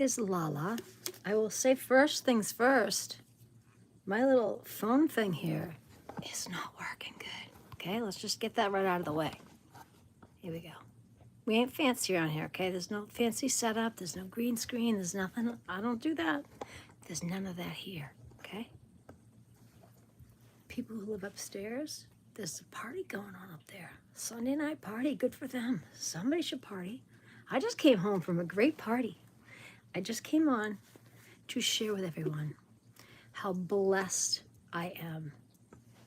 Is Lala. I will say first things first. My little phone thing here is not working good. Okay, let's just get that right out of the way. Here we go. We ain't fancy around here, okay? There's no fancy setup. There's no green screen. There's nothing. I don't do that. There's none of that here, okay? People who live upstairs, there's a party going on up there. Sunday night party, good for them. Somebody should party. I just came home from a great party. I just came on to share with everyone how blessed I am.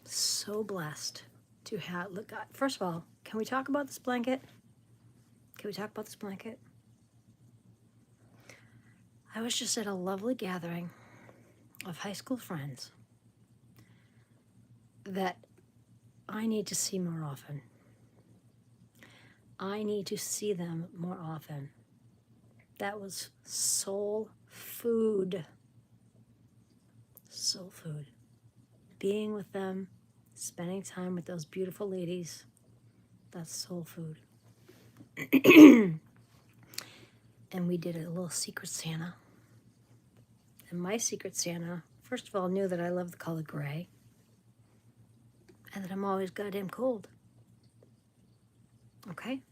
So blessed to have, look, first of all, can we talk about this blanket? Can we talk about this blanket? I was just at a lovely gathering of high school friends that I need to see more often. I need to see them more often. That was soul food. Soul food. Being with them, spending time with those beautiful ladies, that's soul food. And we did a little secret Santa. And my secret Santa, first of all, knew that I love the color gray and that I'm always goddamn cold. Okay?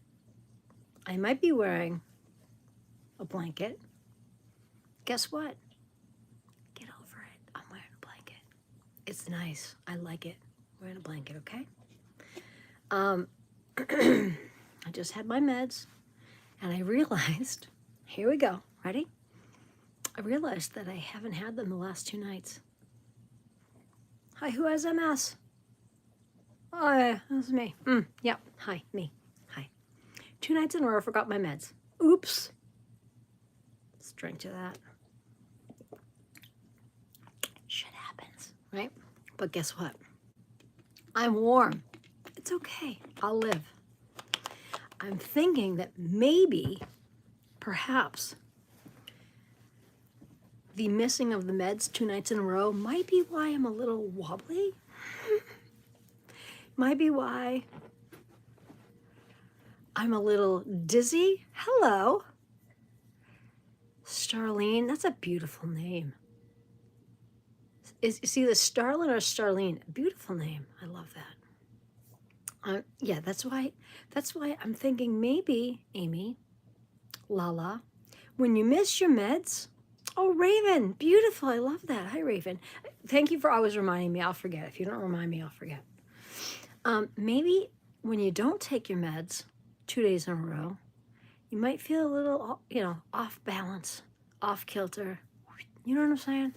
I might be wearing a blanket. Guess what? Get over it. I'm wearing a blanket. It's nice. I like it. Wearing a blanket, okay? I just had my meds, and I realized, here we go, ready? I realized that I haven't had them the last 2 nights. Hi, who has MS? Oh, yeah, that's me. Yep, hi, me. Hi. 2 nights in a row, I forgot my meds. Oops. Let's drink to that. Shit happens, right? But guess what? I'm warm. It's okay. I'll live. I'm thinking that maybe, perhaps, the missing of the meds 2 nights in a row might be why I'm a little wobbly. Might be why I'm a little dizzy. Hello. Starlene, that's a beautiful name. Is either Starlin or Starlene? Beautiful name. I love that. Yeah, that's why I'm thinking maybe, Amy, Lala, when you miss your meds, oh, Raven, beautiful. I love that. Hi, Raven. Thank you for always reminding me. I'll forget. If you don't remind me, I'll forget. Maybe when you don't take your meds 2 days in a row, you might feel a little, off balance, off kilter. You know what I'm saying?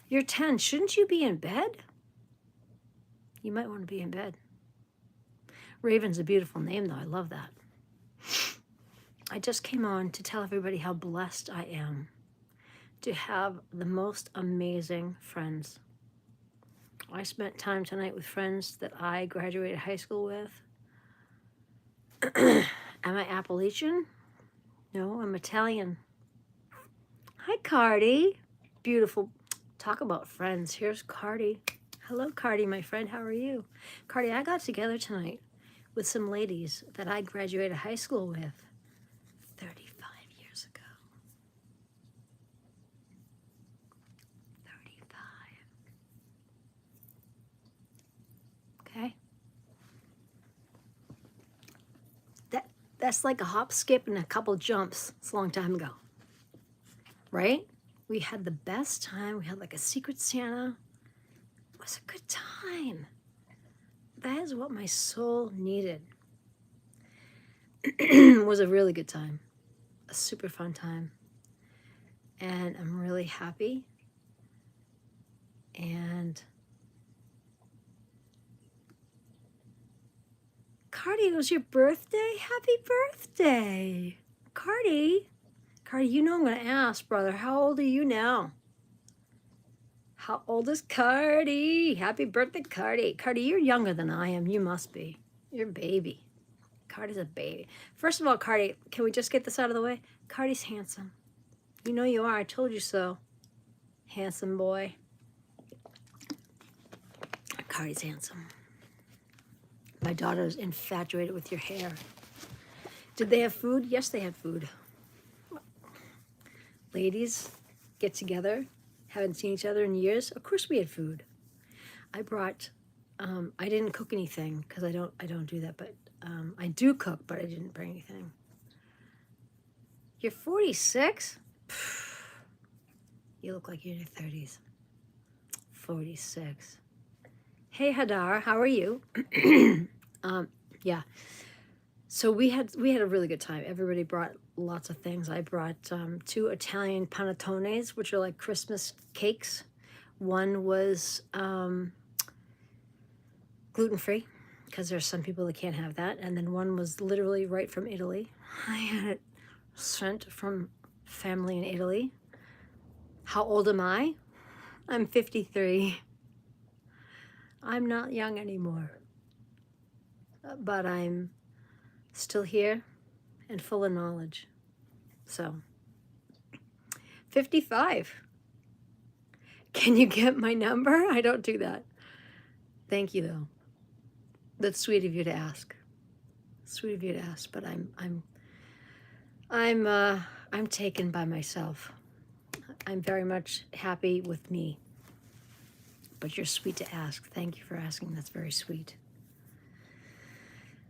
You're 10. Shouldn't you be in bed? You might want to be in bed. Raven's a beautiful name, though. I love that. I just came on to tell everybody how blessed I am to have the most amazing friends. I spent time tonight with friends that I graduated high school with. Am I Appalachian? No, I'm Italian. Hi, Cardi. Beautiful. Talk about friends. Here's Cardi. Hello, Cardi, my friend. How are you? Cardi, I got together tonight with some ladies that I graduated high school with 35 years ago. 35. Okay? That's like a hop, skip, and a couple jumps. It's a long time ago. Right? We had the best time. We had like a secret Santa. It was a good time. That is what my soul needed. It was a really good time. A super fun time. And I'm really happy. And Cardi, it was your birthday? Happy birthday. Cardi, you know I'm going to ask, brother, how old are you now? How old is Cardi? Happy birthday, Cardi. Cardi, you're younger than I am. You must be. You're a baby. Cardi's a baby. First of all, Cardi, can we just get this out of the way? Cardi's handsome. You know you are. I told you so. Handsome boy. Cardi's handsome. My daughter's infatuated with your hair. Did they have food? Yes, they had food. ladies get together, haven't seen each other in years. Of course we had food. I brought, I didn't cook anything because I don't do that, but I do cook, but I didn't bring anything. You're 46? You look like you're in your 30s. 46. Hey Hadar, how are you? Yeah. So we had a really good time. Everybody brought lots of things. I brought 2 Italian panettones, which are like Christmas cakes. One was gluten-free, because there's some people that can't have that. And then one was literally right from Italy. I had it sent from family in Italy. How old am I? I'm 53. I'm not young anymore. But I'm still here and full of knowledge. So, 55. Can you get my number? I don't do that. Thank you, though. That's sweet of you to ask. Sweet of you to ask, but I'm taken by myself. I'm very much happy with me. But you're sweet to ask. Thank you for asking. That's very sweet.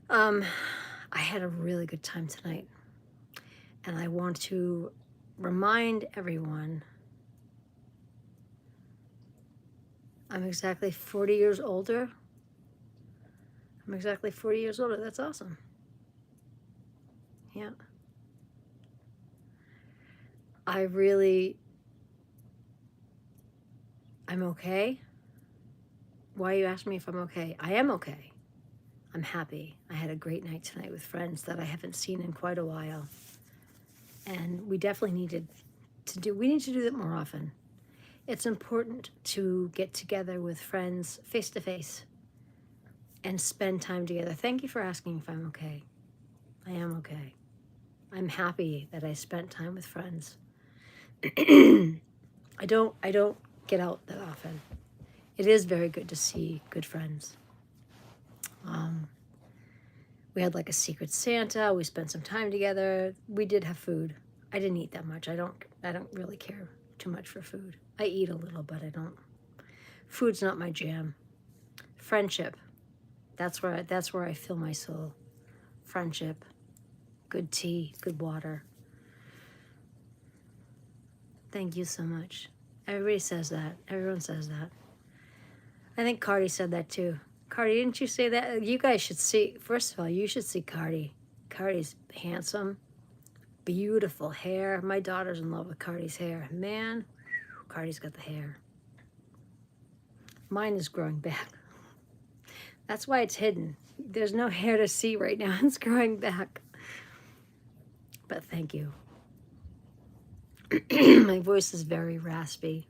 I had a really good time tonight. And I want to remind everyone I'm exactly 40 years older. I'm exactly 40 years older. That's awesome. Yeah. I'm okay. Why are you asking me if I'm okay? I am okay. I'm happy. I had a great night tonight with friends that I haven't seen in quite a while. And we definitely we need to do that more often. It's important to get together with friends face to face and spend time together. Thank you for asking if I'm okay. I am okay. I'm happy that I spent time with friends. I don't get out that often. It is very good to see good friends. We had like a secret Santa. We spent some time together. We did have food. I didn't eat that much. I don't really care too much for food. I eat a little, but I don't. Food's not my jam. Friendship. That's where I fill my soul. Friendship. Good tea, good water. Thank you so much. Everybody says that. Everyone says that. I think Cardi said that too. Cardi, didn't you say that? You guys should see, first of all, you should see Cardi. Cardi's handsome, beautiful hair. My daughter's in love with Cardi's hair. Man, Cardi's got the hair. Mine is growing back. That's why it's hidden. There's no hair to see right now. It's growing back. But thank you. My voice is very raspy.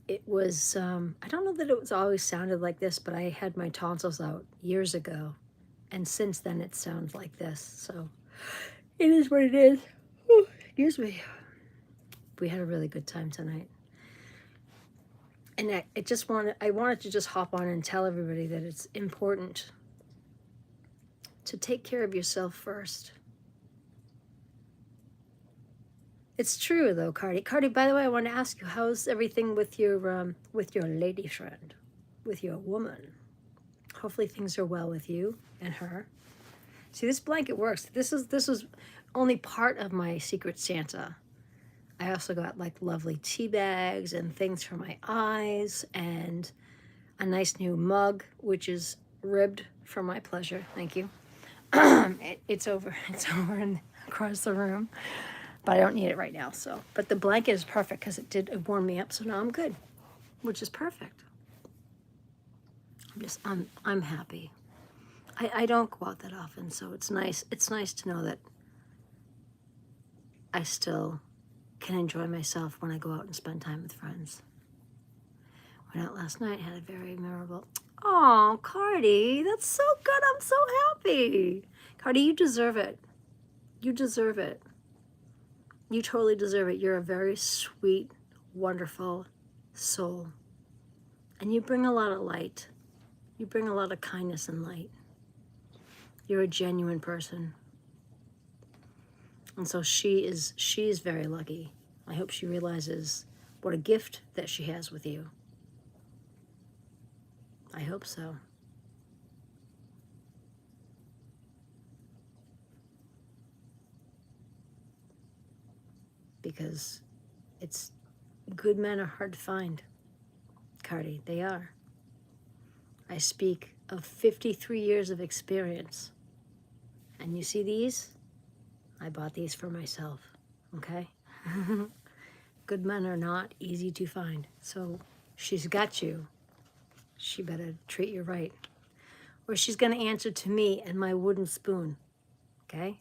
It was, I don't know that it was always sounded like this, but I had my tonsils out years ago. And since then it sounds like this. So it is what it is. Oh, excuse me. We had a really good time tonight. And I wanted to just hop on and tell everybody that it's important to take care of yourself first. It's true though, Cardi. Cardi, by the way, I want to ask you, how's everything with your lady friend, with your woman? Hopefully things are well with you and her. See, this blanket works. This is only part of my secret Santa. I also got like lovely tea bags and things for my eyes and a nice new mug, which is ribbed for my pleasure. Thank you. It's over across the room. But I don't need it right now, so. But the blanket is perfect because it warmed me up, so now I'm good, which is perfect. I'm happy. I don't go out that often, so it's nice. It's nice to know that I still can enjoy myself when I go out and spend time with friends. Went out last night, had a very memorable. Oh, Cardi, that's so good. I'm so happy. Cardi, you deserve it. You deserve it. You totally deserve it. You're a very sweet, wonderful soul. And you bring a lot of light. You bring a lot of kindness and light. You're a genuine person. And so she's very lucky. I hope she realizes what a gift that she has with you. I hope so. Because it's good men are hard to find, Cardi. They are. I speak of 53 years of experience. And you see these? I bought these for myself. Okay? Good men are not easy to find. So she's got you. She better treat you right. Or she's going to answer to me and my wooden spoon. Okay?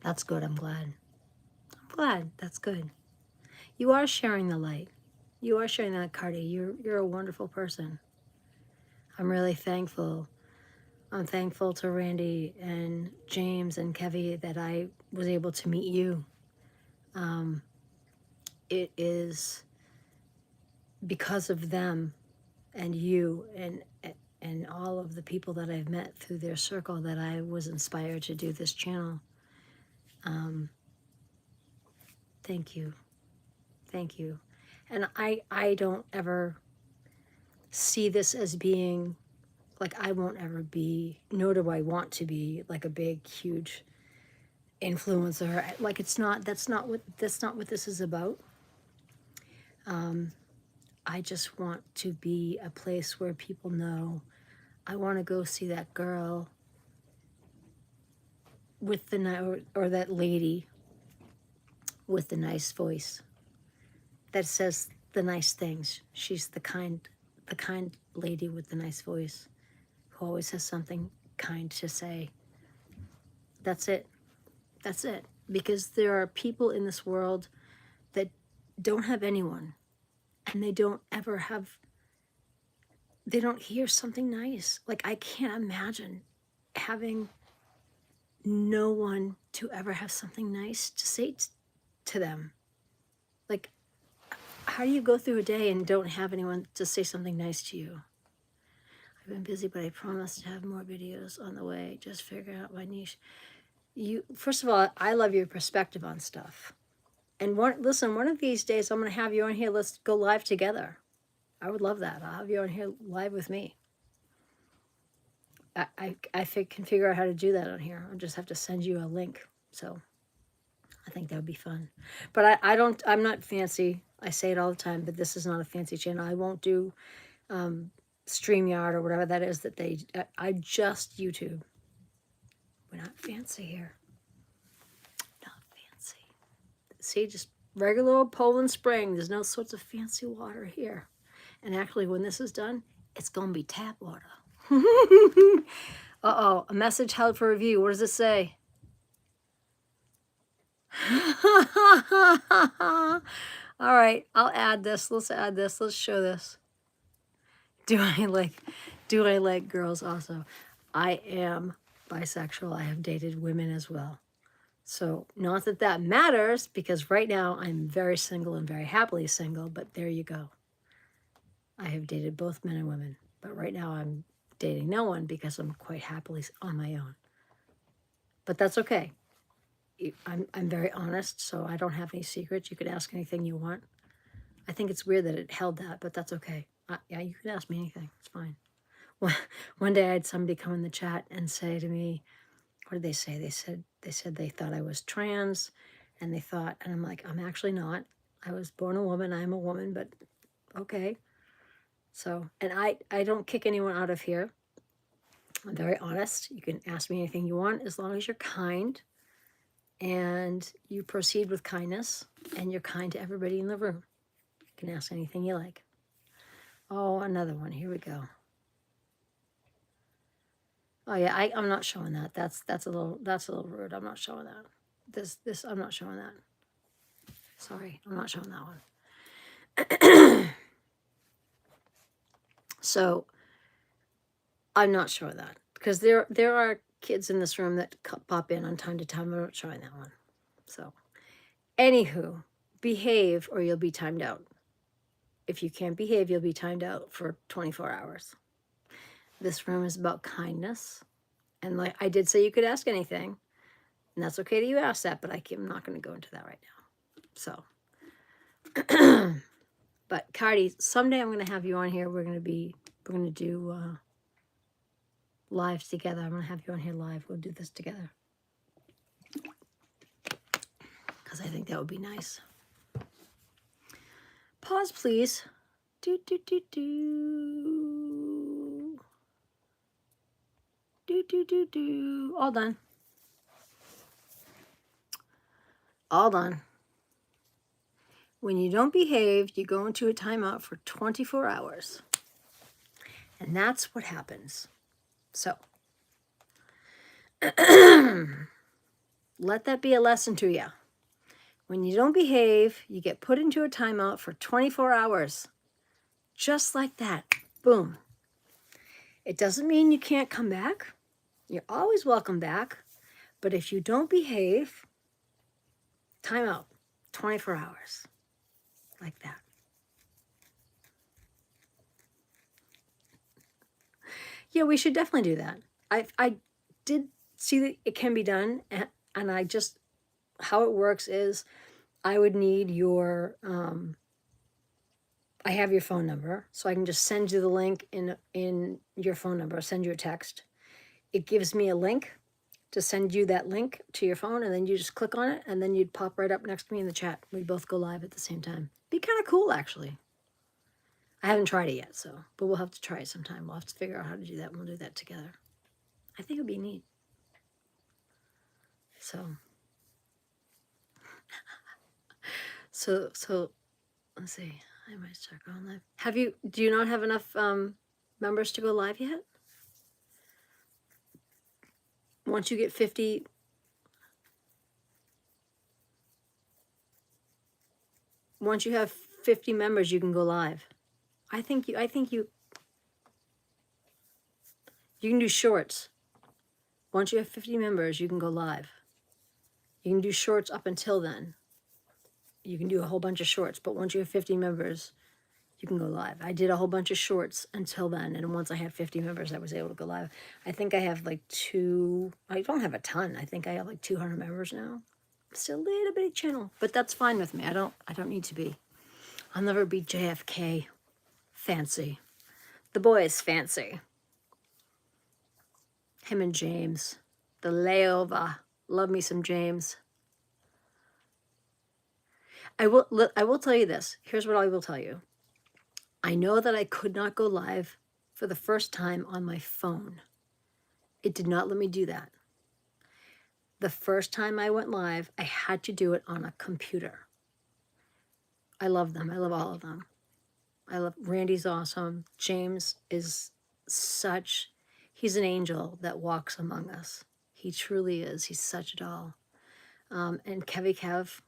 That's good. I'm glad. I'm glad. That's good. You are sharing the light. You are sharing that, Cardi. You're a wonderful person. I'm really thankful. I'm thankful to Randy and James and Kevy that I was able to meet you. It is because of them and you and all of the people that I've met through their circle that I was inspired to do this channel. Thank you. Thank you. And I don't ever see this as being like, I won't ever be, nor do I want to be like a big, huge influencer. Like, that's not what this is about. I just want to be a place where people know I want to go see that girl with the or that lady with the nice voice that says the nice things. She's the kind lady with the nice voice who always has something kind to say. That's it. That's it. Because there are people in this world that don't have anyone, and they don't ever have, they don't hear something nice. Like, I can't imagine having no one to ever have something nice to say to them. Like, how do you go through a day and don't have anyone to say something nice to you? I've been busy, but I promise to have more videos on the way. Just figuring out my niche. First of all, I love your perspective on stuff. And listen, one of these days I'm going to have you on here. Let's go live together. I would love that. I'll have you on here live with me. I can figure out how to do that on here. I'll just have to send you a link. So I think that would be fun. But I'm not fancy. I say it all the time, but this is not a fancy channel. I won't do StreamYard or whatever that is that I just YouTube. We're not fancy here. Not fancy. See, just regular old Poland Spring. There's no sorts of fancy water here. And actually, when this is done, it's going to be tap water. Uh-oh, a message held for review. What does it say? All right, I'll add this. Let's add this. Let's show this. Do I like girls also? I am bisexual. I have dated women as well. So not that that matters, because right now I'm very single and very happily single, but there you go. I have dated both men and women, but right now I'm dating no one because I'm quite happily on my own. But that's okay. I'm very honest, so I don't have any secrets. You could ask anything you want. I think it's weird that it held that, but that's okay. Yeah, you can ask me anything. It's fine. One day I had somebody come in the chat and say to me, what did they say? They said they thought I was trans, and I'm like, I'm actually not. I was born a woman. I'm a woman, but okay. So, and I don't kick anyone out of here. I'm very honest. You can ask me anything you want as long as you're kind and you proceed with kindness and you're kind to everybody in the room. You can ask anything you like. Oh, another one. Here we go. Oh yeah, I'm not showing that. That's a little rude. I'm not showing that. This I'm not showing that. Sorry, I'm not showing that one. So I'm not showing that because there are kids in this room that pop in on time to time. I'm not showing that one. So, anywho, behave or you'll be timed out. If you can't behave, you'll be timed out for 24 hours. This room is about kindness And like I did say, you could ask anything, and that's okay that you ask that, but I'm not going to go into that right now. So, but Cardi, someday I'm going to have you on here. We're going to do lives together. I'm going to have you on here live. We'll do this together because I think that would be nice. Pause, please. Do, do, do, do. Do, do, do, do. All done. All done. When you don't behave, you go into a timeout for 24 hours. And that's what happens. So, let that be a lesson to you. When you don't behave, you get put into a timeout for 24 hours. Just like that. Boom. It doesn't mean you can't come back. You're always welcome back. But if you don't behave, timeout, 24 hours. Like that. Yeah, we should definitely do that. I did see that it can be done, and I just, how it works is I would need your, I have your phone number, so I can just send you the link in your phone number, send you a text. It gives me a link to send you that link to your phone, and then you just click on it, and then you'd pop right up next to me in the chat. We'd both go live at the same time. Be kind of cool, actually. I haven't tried it yet, so, but we'll have to try it sometime. We'll have to figure out how to do that, and we'll do that together. I think it'd be neat. So, so let's see. I might start going live. Do you not have enough members to go live yet? Once you get 50, once you have 50 members, you can go live. I think you can do shorts. Once you have 50 members, you can go live. You can do shorts up until then. You can do a whole bunch of shorts, but once you have 50 members, you can go live. I did a whole bunch of shorts until then, and once I had 50 members, I was able to go live. I think I have like I don't have a ton. I think I have like 200 members now. Still a little bitty channel, but that's fine with me. I don't need to be. I'll never be JFK fancy. The boy is fancy. Him and James. The layover. Love me some James. I will tell you this. Here's what I will tell you. I know that I could not go live for the first time on my phone. It did not let me do that. The first time I went live, I had to do it on a computer. I love them. I love all of them. Randy's awesome. James is he's an angel that walks among us. He truly is. He's such a doll. And Kev,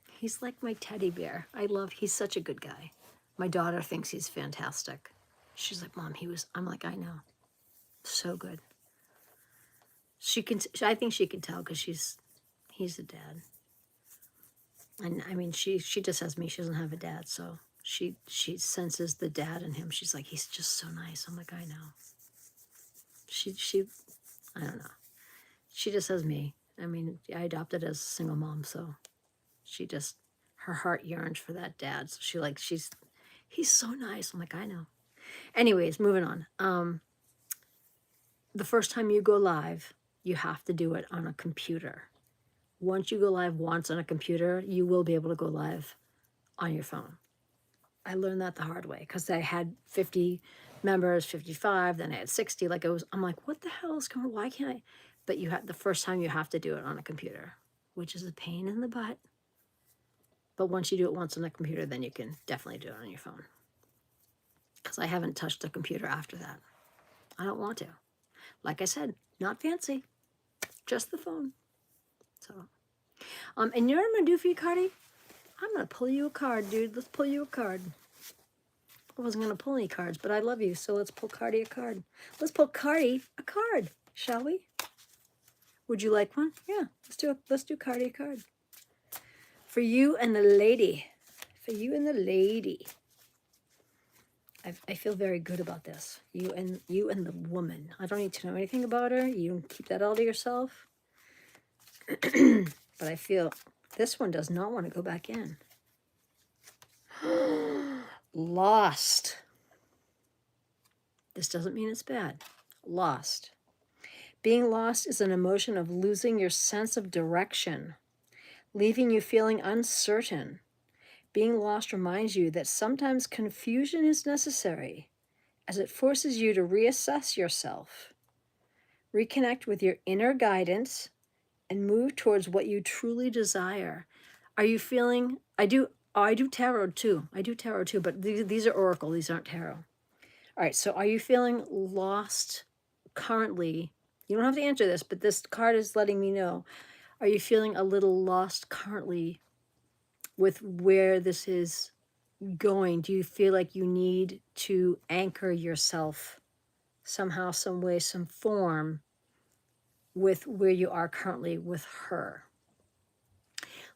he's like my teddy bear. He's such a good guy. My daughter thinks he's fantastic. She's like, Mom, I'm like, I know. So good. I think she can tell because he's a dad. And I mean, she just has me. She doesn't have a dad. So she senses the dad in him. She's like, he's just so nice. I'm like, I know. I don't know. She just has me. I mean, I adopted as a single mom. So her heart yearns for that dad. So he's so nice. I'm like, I know. Anyways, moving on. The first time you go live, you have to do it on a computer. Once you go live once on a computer, you will be able to go live on your phone. I learned that the hard way because I had 50 members, 55, then I had 60. I'm like, what the hell is going on? Why can't I? But the first time you have to do it on a computer, which is a pain in the butt. But once you do it once on a computer, then you can definitely do it on your phone. Because I haven't touched a computer after that. I don't want to. Like I said, not fancy, just the phone. So, and you know what I'm going to do for you, Cardi? I'm going to pull you a card, dude. Let's pull you a card. I wasn't going to pull any cards, but I love you, so let's pull Cardi a card. Let's pull Cardi a card, shall we? Would you like one? Yeah, let's do Cardi a card. For you and the lady. For you and the lady. I feel very good about this. You and the woman. I don't need to know anything about her. You can keep that all to yourself. But I feel this one does not want to go back in. Lost. This doesn't mean it's bad. Lost. Being lost is an emotion of losing your sense of direction, leaving you feeling uncertain. Being lost reminds you that sometimes confusion is necessary, as it forces you to reassess yourself, reconnect with your inner guidance, and move towards what you truly desire. Are you feeling, I do tarot too. I do tarot too, but these are oracle, these aren't tarot. All right, so are you feeling lost currently? You don't have to answer this, but this card is letting me know. Are you feeling a little lost currently with where this is going? Do you feel like you need to anchor yourself somehow, some way, some form with where you are currently with her?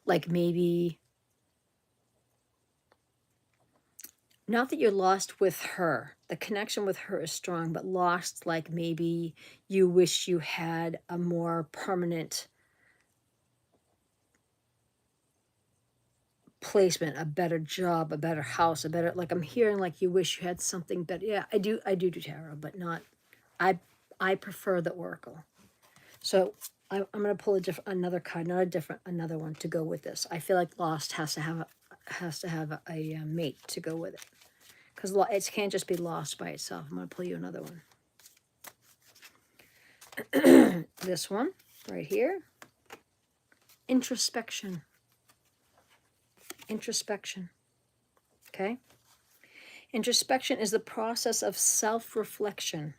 Like maybe, not that you're lost with her, the connection with her is strong, but lost like maybe you wish you had a more permanent placement, a better job, a better house, a better, like I'm hearing like you wish you had something better. Yeah, I do tarot, but not, I prefer the oracle. So I'm going to pull another card, not a different, another one to go with this. I feel like lost has to have a mate to go with it, because it can't just be lost by itself. I'm going to pull you another one. This one right here. Introspection. Introspection. Okay? Introspection is the process of self-reflection,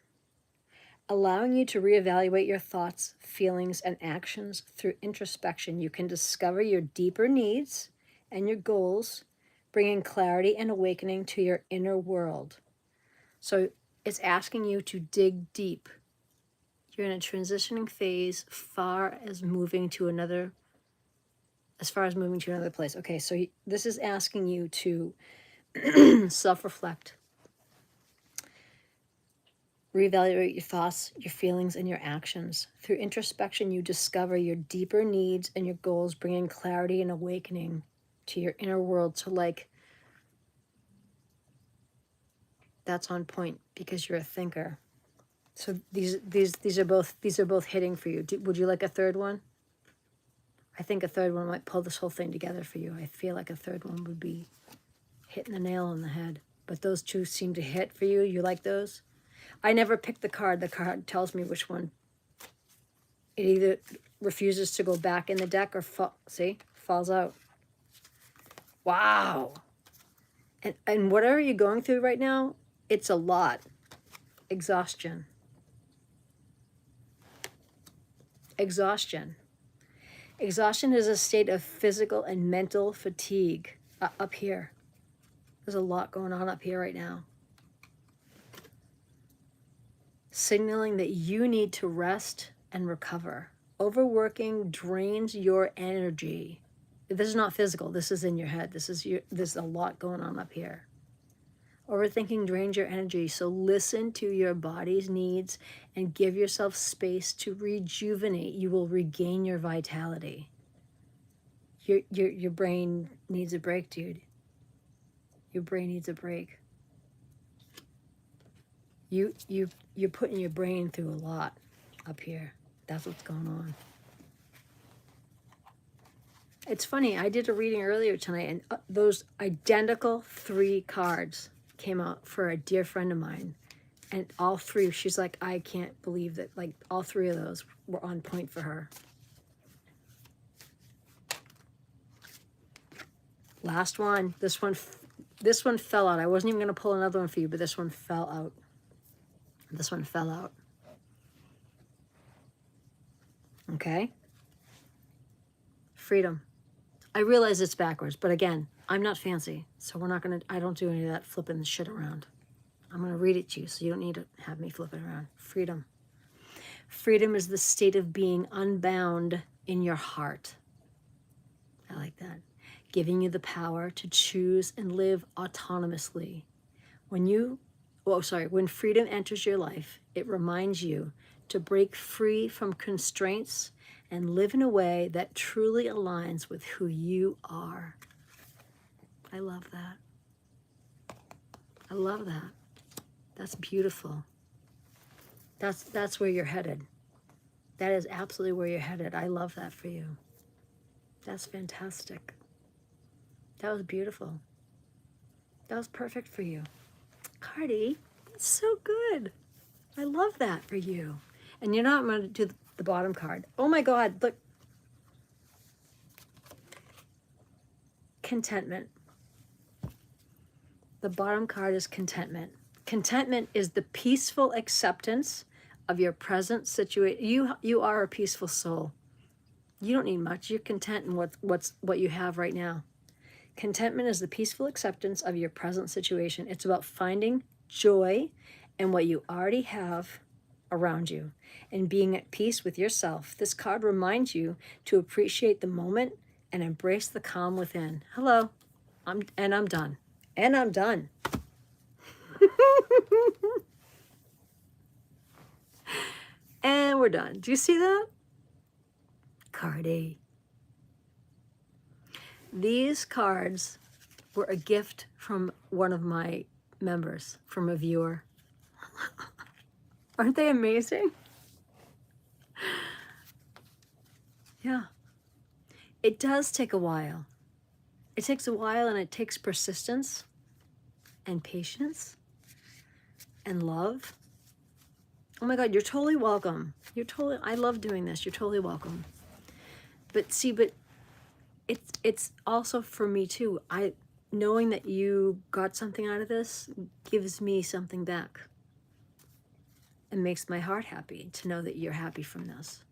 allowing you to reevaluate your thoughts, feelings, and actions. Through introspection, you can discover your deeper needs and your goals, bringing clarity and awakening to your inner world. So it's asking you to dig deep. You're in a transitioning phase as far as moving to another place. Okay, so this is asking you to self-reflect, reevaluate your thoughts, your feelings, and your actions. Through introspection, you discover your deeper needs and your goals, bringing clarity and awakening to your inner world. So like, that's on point because you're a thinker. So these are both hitting for you. Would you like a third one? I think a third one might pull this whole thing together for you. I feel like a third one would be hitting the nail on the head. But those two seem to hit for you. You like those? I never pick the card. The card tells me which one. It either refuses to go back in the deck or falls out. Wow. And whatever you're going through right now, it's a lot. Exhaustion. Exhaustion. Exhaustion is a state of physical and mental fatigue. Up here. There's a lot going on up here right now. Signaling that you need to rest and recover. Overworking drains your energy. This is not physical. This is in your head. There's a lot going on up here. Overthinking drains your energy. So listen to your body's needs and give yourself space to rejuvenate. You will regain your vitality. Your brain needs a break, dude. Your brain needs a break. You're putting your brain through a lot up here. That's what's going on. It's funny, I did a reading earlier tonight, and those identical 3 cards came out for a dear friend of mine. And all 3, she's like, I can't believe that, like, all 3 of those were on point for her. Last one. This one fell out. I wasn't even going to pull another one for you, but this one fell out. This one fell out. Okay? Freedom. I realize it's backwards, but again, I'm not fancy, so I don't do any of that flipping the shit around. I'm going to read it to you, so you don't need to have me flip it around. Freedom. Freedom is the state of being unbound in your heart. I like that. Giving you the power to choose and live autonomously. when freedom enters your life, it reminds you to break free from constraints and live in a way that truly aligns with who you are. I love that. I love that. That's beautiful. That's where you're headed. That is absolutely where you're headed. I love that for you. That's fantastic. That was beautiful. That was perfect for you. Cardi, that's so good. I love that for you. And you know, I'm going to do the bottom card. Oh my God, look. Contentment. The bottom card is contentment. Contentment is the peaceful acceptance of your present situation. You are a peaceful soul. You don't need much. You're content in what you have right now. Contentment is the peaceful acceptance of your present situation. It's about finding joy in what you already have around you and being at peace with yourself. This card reminds you to appreciate the moment and embrace the calm within. Hello, I'm done. And I'm done. And we're done. Do you see that? Cardi. These cards were a gift from one of my members, from a viewer. Aren't they amazing? Yeah. It does take a while. It takes a while, and it takes persistence and patience and love. Oh my God, you're totally welcome. I love doing this. You're totally welcome. But it's also for me too. Knowing that you got something out of this gives me something back. It makes my heart happy to know that you're happy from this.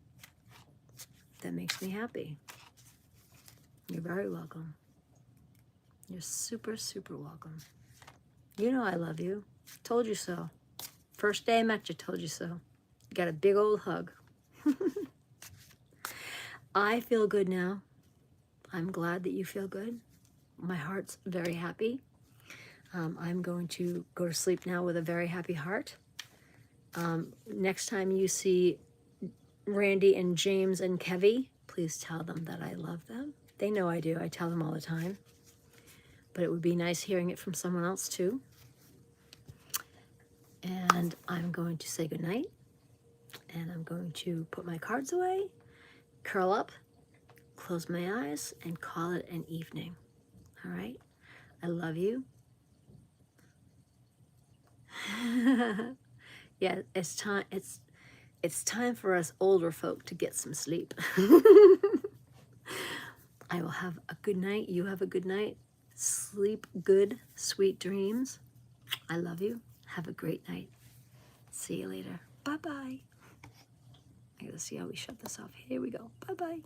That makes me happy. You're very welcome. You're super, super welcome. You know I love you. Told you so. First day I met you, told you so. You got a big old hug. I feel good now. I'm glad that you feel good. My heart's very happy. I'm going to go to sleep now with a very happy heart. Next time you see Randy and James and Kevy, please tell them that I love them. They know I do. I tell them all the time. But it would be nice hearing it from someone else too. And I'm going to say goodnight. And I'm going to put my cards away, curl up, close my eyes, and call it an evening. All right? I love you. Yeah, it's time for us older folk to get some sleep. I will have a good night. You have a good night. Sleep good, sweet dreams. I love you. Have a great night. See you later. Bye-bye. I gotta see how we shut this off. Here we go. Bye-bye.